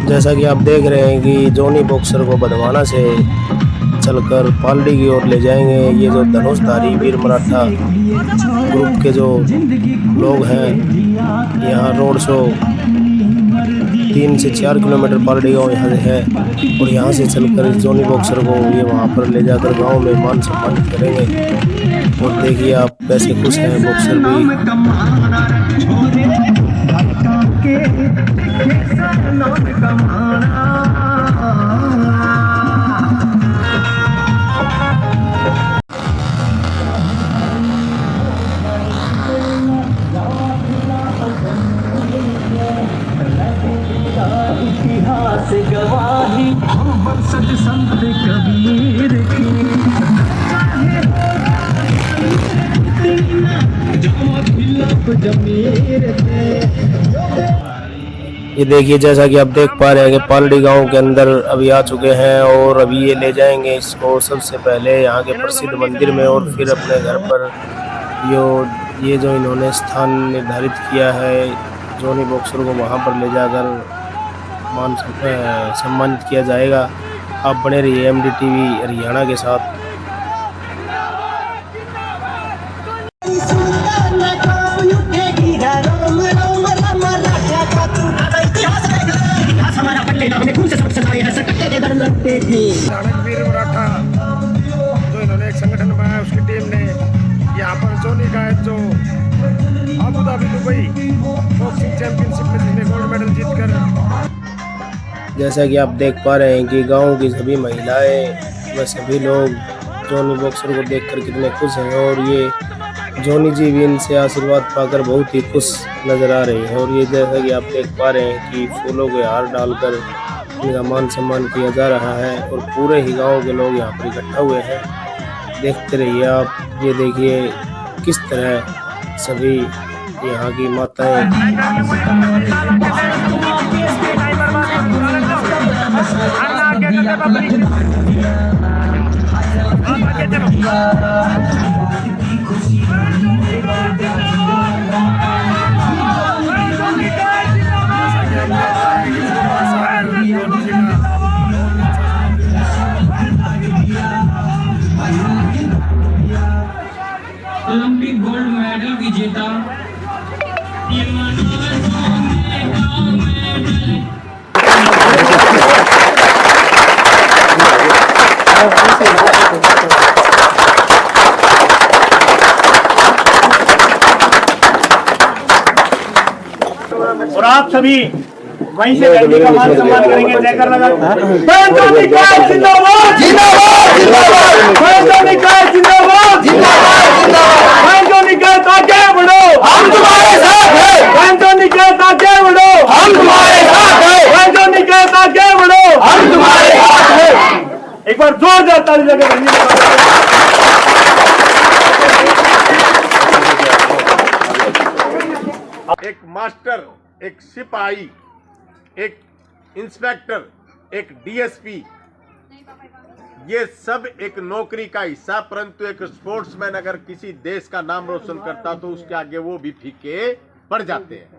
जैसा कि आप देख रहे हैं कि जॉनी बॉक्सर को बधवाना से चलकर पालड़ी की ओर ले जाएंगे। ये जो धनुषधारी वीर मराठा ग्रुप के जो लोग हैं, यहाँ रोड शो 3 से 4 किलोमीटर पालड़ी गाँव यहाँ से है और यहाँ से चलकर जॉनी बॉक्सर को ये वहाँ पर ले जाकर गांव में मान सम्मानित करेंगे। और देखिए आप कैसे खुश हैं बॉक्सर इतिहास गवाही वंशज संत कबीर की। ये देखिए जैसा कि आप देख पा रहे हैं कि पालड़ी गांव के अंदर अभी आ चुके हैं और अभी ये ले जाएंगे इसको सबसे पहले यहाँ के प्रसिद्ध मंदिर में और फिर अपने घर पर ये जो इन्होंने स्थान निर्धारित किया है जॉनी बॉक्सर को वहाँ पर ले जाकर सम्मानित किया जाएगा। आप बने रहिए MDTV हरियाणा के साथ। वीर मराठा जो इन्होंने एक संगठन बनाया, उसकी टीम ने यहाँ पर जॉनी का जो Abu Dhabi Dubai boxing championship में जिसने गोल्ड मेडल जीतकर, जैसा कि आप देख पा रहे हैं कि गांव की सभी महिलाएं व सभी लोग जॉनी बॉक्सर को देखकर कितने खुश हैं और ये जॉनी जी भी इनसे आशीर्वाद पाकर बहुत ही खुश नजर आ रहे हैं। और ये जैसा कि आप देख पा रहे हैं कि फूलों के हार डालकर इनका मान सम्मान किया जा रहा है और पूरे ही गांव के लोग यहाँ पर इकट्ठा हुए हैं। देखते रहिए आप, ये देखिए किस तरह सभी यहाँ की माताएं ओलंपिक गोल्ड मेडल विजेता और आप सभी वहीं से धरती का मान सम्मान करेंगे। जयकर लगा जॉनी का जिंदाबाद जिंदाबाद जिंदाबाद, जॉनी का जिंदाबाद जिंदाबाद, जॉनी का आगे बढ़ो हम तुम्हारे साथ हैं, जॉनी का आगे बढ़ो हम तुम्हारे साथ हैं, जॉनी का आगे बढ़ो हम तुम्हारे साथ हैं। एक बार जोरदार ताली लगे। एक मास्टर, एक सिपाही, एक इंस्पेक्टर, एक DSP, ये सब एक नौकरी का हिस्सा, परंतु एक स्पोर्ट्समैन अगर किसी देश का नाम रोशन करता तो उसके आगे वो भी फीके पड़ जाते हैं।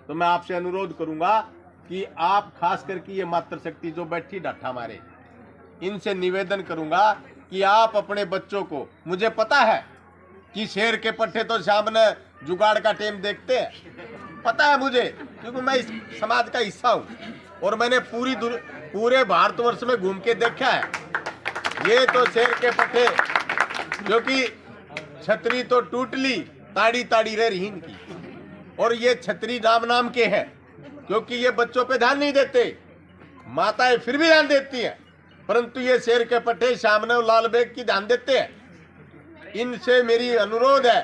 तो मैं आपसे अनुरोध करूंगा कि आप खास करके ये मातृशक्ति जो बैठी डाठा मारे, इनसे निवेदन करूंगा कि आप अपने बच्चों को, मुझे पता है कि शेर के पट्टे तो सामने जुगाड़ का टेम देखते हैं, पता है मुझे, क्योंकि मैं इस समाज का हिस्सा हूँ और मैंने पूरे भारतवर्ष में घूम के देखा है। ये तो शेर के पट्टे, क्योंकि छतरी तो टूटली ताड़ी ताड़ी रे रहीन की, और ये छतरी नाम नाम के हैं क्योंकि ये बच्चों पे ध्यान नहीं देते, माताएं फिर भी ध्यान देती हैं, परंतु ये शेर के पट्टे सामने लाल बेग की ध्यान देते हैं। इनसे मेरी अनुरोध है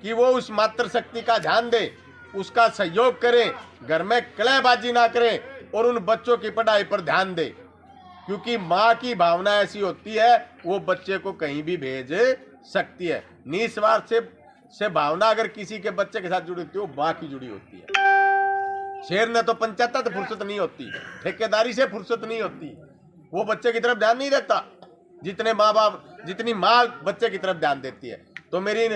कि वो उस मातृशक्ति का ध्यान दें, उसका सहयोग करें, घर में कलहबाजी ना करें और उन बच्चों की पढ़ाई पर ध्यान दें, क्योंकि माँ की भावना ऐसी होती है वो बच्चे को कहीं भी भेज सकती है। निस्वार्थ से भावना अगर किसी के बच्चे के साथ जुड़ी होती है वो माँ की जुड़ी होती है। शेर ने तो पंचायत तो फुर्सत नहीं होती, ठेकेदारी से फुर्सत नहीं होती, वो बच्चे की तरफ ध्यान नहीं देता जितने माँ बाप, जितनी माँ बच्चे की तरफ ध्यान देती है। तो मेरी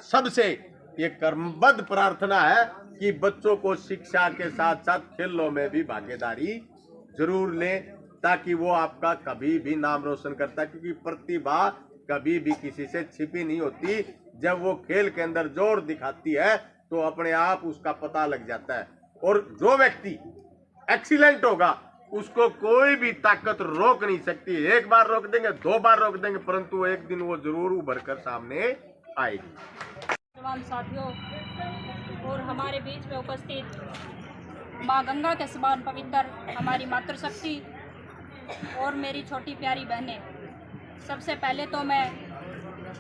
सबसे ये कर्मबद्ध प्रार्थना है कि बच्चों को शिक्षा के साथ साथ खेलों में भी भागीदारी जरूर लें, ताकि वो आपका कभी भी नाम रोशन करता है, क्योंकि प्रतिभा कभी भी किसी से छिपी नहीं होती। जब वो खेल के अंदर जोर दिखाती है तो अपने आप उसका पता लग जाता है, और जो व्यक्ति एक्सीलेंट होगा उसको कोई भी ताकत रोक नहीं सकती। एक बार रोक देंगे, 2 बार रोक देंगे, परंतु एक दिन वो जरूर उभर कर सामने आएगी। जवान साथियों और हमारे बीच में उपस्थित माँ गंगा के समान पवित्र हमारी मातृशक्ति और मेरी छोटी प्यारी बहनें, सबसे पहले तो मैं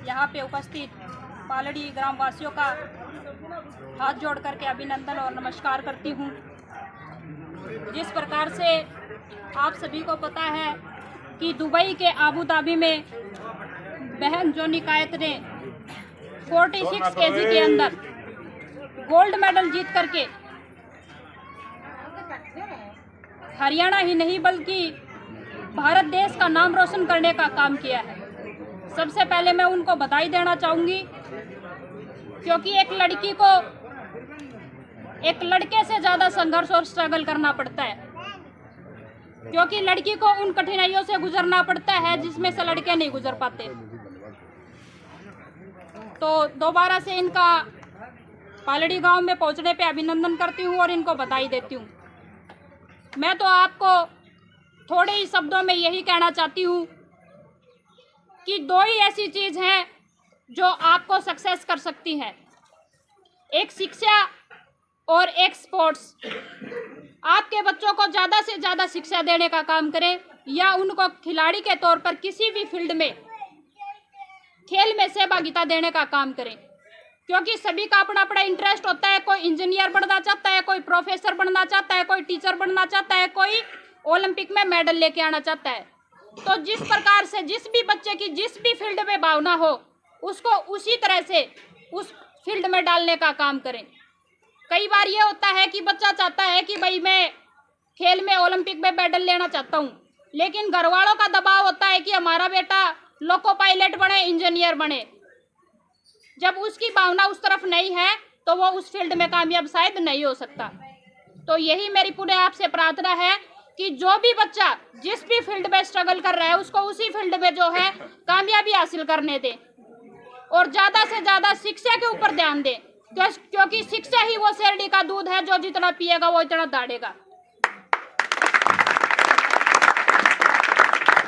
यहाँ पे उपस्थित पालड़ी ग्रामवासियों का हाथ जोड़ करके अभिनंदन और नमस्कार करती हूँ। जिस प्रकार से आप सभी को पता है कि दुबई के आबू धाबी में बहन जोनी कायत ने 46 केजी के अंदर गोल्ड मेडल जीत करके हरियाणा ही नहीं बल्कि भारत देश का नाम रोशन करने का काम किया है। सबसे पहले मैं उनको बधाई देना चाहूँगी, क्योंकि एक लड़की को एक लड़के से ज़्यादा संघर्ष और स्ट्रगल करना पड़ता है, क्योंकि लड़की को उन कठिनाइयों से गुजरना पड़ता है जिसमें से लड़के नहीं गुजर पाते। तो दोबारा से इनका पालड़ी गांव में पहुंचने पे अभिनंदन करती हूं और इनको बधाई देती हूं। मैं तो आपको थोड़े ही शब्दों में यही कहना चाहती हूं कि 2 ही ऐसी चीज़ हैं जो आपको सक्सेस कर सकती हैं, एक शिक्षा और एक स्पोर्ट्स। आपके बच्चों को ज़्यादा से ज़्यादा शिक्षा देने का काम करें, या उनको खिलाड़ी के तौर पर किसी भी फील्ड में खेल में सहभागिता देने का काम करें, क्योंकि सभी का अपना अपना इंटरेस्ट होता है। कोई इंजीनियर बनना चाहता है, कोई प्रोफेसर बनना चाहता है, कोई टीचर बनना चाहता है, कोई ओलंपिक में मेडल लेके आना चाहता है। तो जिस प्रकार से जिस भी बच्चे की जिस भी फील्ड में भावना हो, उसको उसी तरह से उस फील्ड में डालने का काम करें। कई बार ये होता है कि बच्चा चाहता है कि भाई मैं खेल में ओलंपिक में मेडल लेना चाहता हूँ, लेकिन घर वालों का दबाव होता है कि हमारा बेटा लोको पायलट बने, इंजीनियर बने। जब उसकी भावना उस तरफ नहीं है तो वो उस फील्ड में कामयाब शायद नहीं हो सकता। तो यही मेरी पुनः आपसे प्रार्थना है कि जो भी बच्चा जिस भी फील्ड में स्ट्रगल कर रहा है उसको उसी फील्ड में जो है कामयाबी हासिल करने दें, और ज़्यादा से ज़्यादा शिक्षा के ऊपर ध्यान दें, क्योंकि शिक्षा ही वो शेरडी का दूध है जो जितना पिएगा वो इतना दौड़ेगा।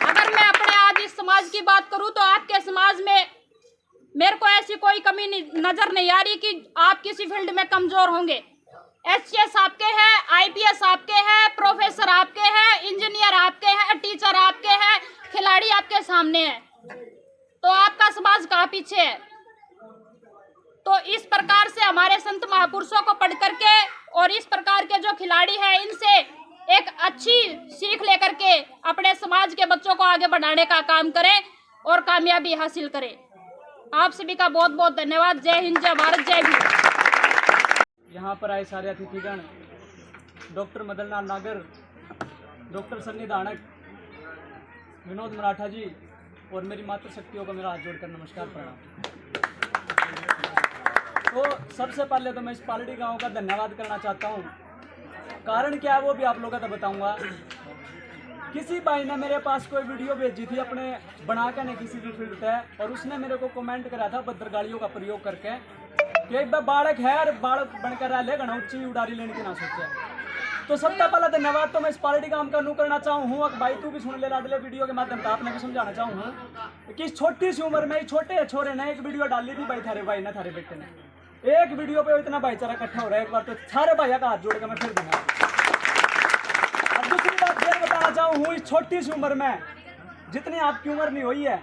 अगर मैं अपने आज इस समाज की बात करूं तो आपके समाज में मेरे को ऐसी कोई कमी नजर नहीं आ रही कि आप किसी फील्ड में कमजोर होंगे। एचसीएस आपके हैं, आईपीएस आपके हैं, प्रोफेसर आपके हैं, इंजीनियर आपके हैं, टीचर आपके हैं, खिलाड़ी आपके सामने हैं। तो आपका समाज कहाँ पीछे है? तो इस प्रकार से हमारे संत महापुरुषों को पढ़ करके और इस प्रकार के जो खिलाड़ी हैं इनसे एक अच्छी सीख लेकर के अपने समाज के बच्चों को आगे बढ़ाने का काम करें और कामयाबी हासिल करें। आप सभी का बहुत बहुत धन्यवाद। जय हिंद, जय भारत, जय भीम। यहाँ पर आए सारे अतिथिगण, डॉक्टर मदन लाल नागर, डॉक्टर सन्नी दानक, विनोद मराठा जी और मेरी मातृशक्तियों को मेरा हाथ जोड़कर नमस्कार प्रणाम। तो सबसे पहले तो मैं इस पालड़ी गांव का धन्यवाद करना चाहता हूँ। कारण क्या है वो भी आप लोगों को बताऊँगा। किसी भाई ने मेरे पास कोई वीडियो भेजी थी अपने बना के ने किसी भी फील्ड पे, और उसने मेरे को कमेंट करा था भद्रगालियों का प्रयोग करके कि एक बालक है और बालक बनकर रह ले घना ऊंची उड़ारी लेने की ना सोचे। तो सबसे पहला धन्यवाद तो मैं इस पालड़ी काम का नू करना चाहूँ। भाई तू भी सुन ले लाडले, वीडियो के माध्यम से आपने भी समझाना चाहूँ कि छोटी सी उम्र में छोटे छोरे ने एक वीडियो डाली थी भाई थारे भाई ने, थारे बेटे ने, एक वीडियो पे इतना भाईचारा इकट्ठा हो रहा है। एक बार तो सारे भाइयों का हाथ जोड़ के मैं फिर धन्यवाद। अब दूसरी बात ये बताना चाहूँ, इस छोटी सी उम्र में, जितनी आपकी उम्र नहीं हुई है,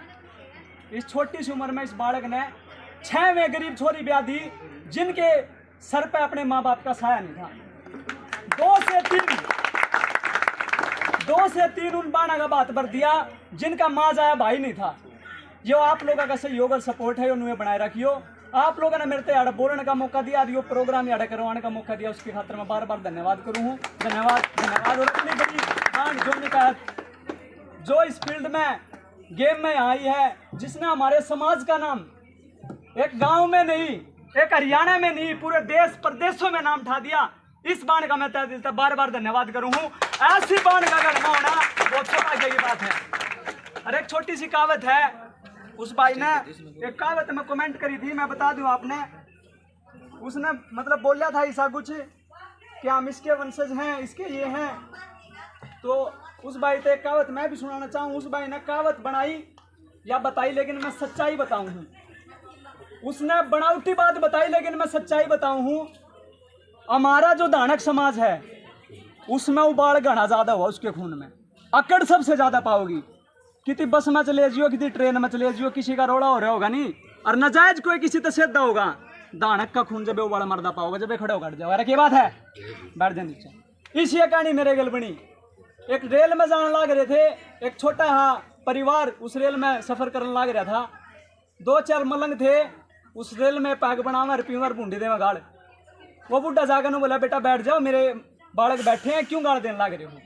इस छोटी सी उम्र में इस बालक ने 6वें गरीब छोरी ब्याह दी जिनके सर पे अपने माँ बाप का साया नहीं था। 2 से 3 उन बाणा का बात भर दिया जिनका माँ जाया भाई नहीं था। जो आप लोगों का सहयोग और सपोर्ट है उन्हें बनाए रखियो। आप लोगों ने मेरे को बोलने का मौका दिया, यो प्रोग्राम याद करवाने का मौका दिया, उसकी खातिर मैं बार बार धन्यवाद करूँ। धन्यवाद। और अपनी बड़ी आन जोनी का जो इस फील्ड में गेम में आई है, जिसने हमारे समाज का नाम एक गांव में नहीं एक हरियाणा में नहीं पूरे देश प्रदेशों में नाम ठा दिया। इस बाण का मैं तहे दिल से बार बार धन्यवाद करूँ हूँ। ऐसी बाण का अगर होना बहुत सौभाग्य की बात है। और एक छोटी सी कहावत है, उस भाई ने एक कहावत में कमेंट करी थी, मैं बता दूं आपने। उसने मतलब बोला था ऐसा कुछ कि हम इसके वंशज हैं, इसके ये हैं। तो उस भाई से एक कहावत मैं भी सुनाना चाहूँ। उस भाई ने कहावत बनाई या बताई, लेकिन मैं सच्चाई बताऊँ हूँ। उसने बनावटी बात बताई, लेकिन मैं सच्चाई बताऊँ हूँ। हमारा जो दानक समाज है उसमें उबाल घना ज्यादा हुआ, उसके खून में अकड़ सबसे ज्यादा पाओगी। किसी बस में चले जियो, किसी ट्रेन में चले जियो, किसी का रोड़ा हो रहा होगा नहीं, और नजायज कोई किसी तो सीधा होगा। दानक का खून जब उबाला मरदा पाओगे, जब खड़े होकर जाओ। अरे क्या बात है, बैठ जा नीचे। इस ये कहानी मेरे गल बनी। एक रेल में जाने लग रहे थे, एक छोटा हाँ परिवार उस रेल में सफर करने लग रहा था। 2-4 मलंग थे उस रेल में, पैक बनावा रुपये बूंदी दे में गाड़। वो बुढ़ा जाकर बोला, बेटा बैठ जाओ, मेरे बालक बैठे हैं, क्यों गाड़ देने लग रहे हो।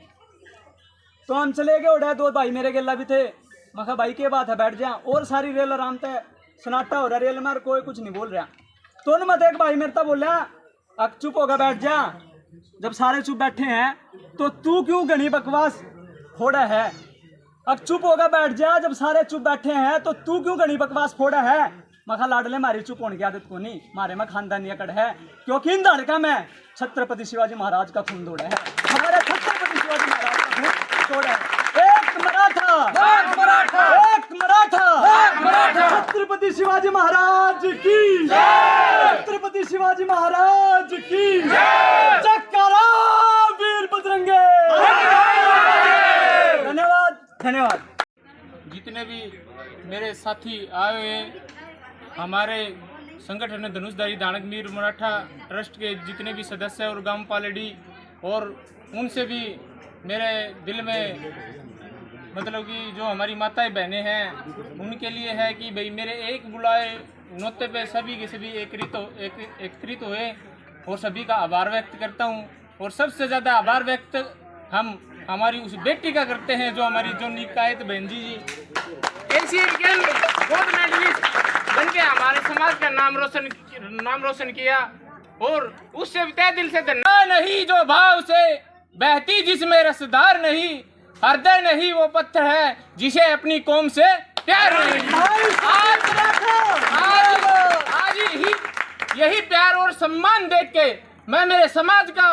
तो हम चले गए। उड़ा 2 भाई मेरे गेला भी थे। मैं कहा भाई क्या बात है, बैठ जा। और सारी रेल आराम से सन्नाटा हो रहा रेल में, कोई कुछ नहीं बोल रहा। तो उनमें एक भाई मेरे तक बोला, अब चुप होगा बैठ जा। जब सारे चुप बैठे हैं तो तू क्यों घनी बकवास फोड़ा है। अब चुप होगा बैठ जा, जब सारे चुप बैठे हैं तो तू क्यों घनी बकवास फोड़ा है। मखा लाडले मारी चुप होने की आदत को नहीं, मारे में खानदानी अकड़ है, क्योंकि इन धड़का में छत्रपति शिवाजी महाराज का खून दौड़ा है। हमारे छत्रपति शिवाजी महाराज का खून दौड़ा है। एक मराठा, एक मराठा, छत्रपति शिवाजी महाराज की, छत्रपति शिवाजी महाराज की जयकारा, वीर बजरंगे। धन्यवाद, धन्यवाद। जितने भी मेरे साथी आए हुए, हमारे संगठन धनुषधारी दानक वीर मराठा ट्रस्ट के जितने भी सदस्य और गांव पालड़ी, और उनसे भी मेरे दिल में मतलब कि जो हमारी माताएं बहनें हैं उनके लिए है कि भाई मेरे एक बुलाए नोते पे सभी के सभी एकत्रित हुए, और सभी का आभार व्यक्त करता हूं। और सबसे ज़्यादा आभार व्यक्त हम हमारी उस बेटी का करते हैं जो हमारी जो निकायत बहन जी एशियन गेम गोल्ड मेडलिस्ट बन के हमारे समाज का नाम रोशन किया। और उससे तहे दिल से धन्यवाद। नहीं जो भाव से बहती जिसमें रसदार नहीं, हृदय नहीं वो पत्थर है जिसे अपनी कौम से प्यार नहीं। आज यही प्यार और सम्मान देख के मैं मेरे समाज का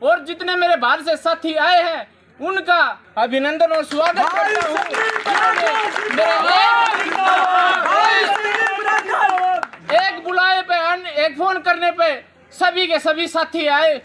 और जितने मेरे बाहर से साथी आए हैं उनका अभिनंदन और स्वागत करता हूँ। एक बुलाए पे एक फोन करने पे सभी के सभी साथी आए।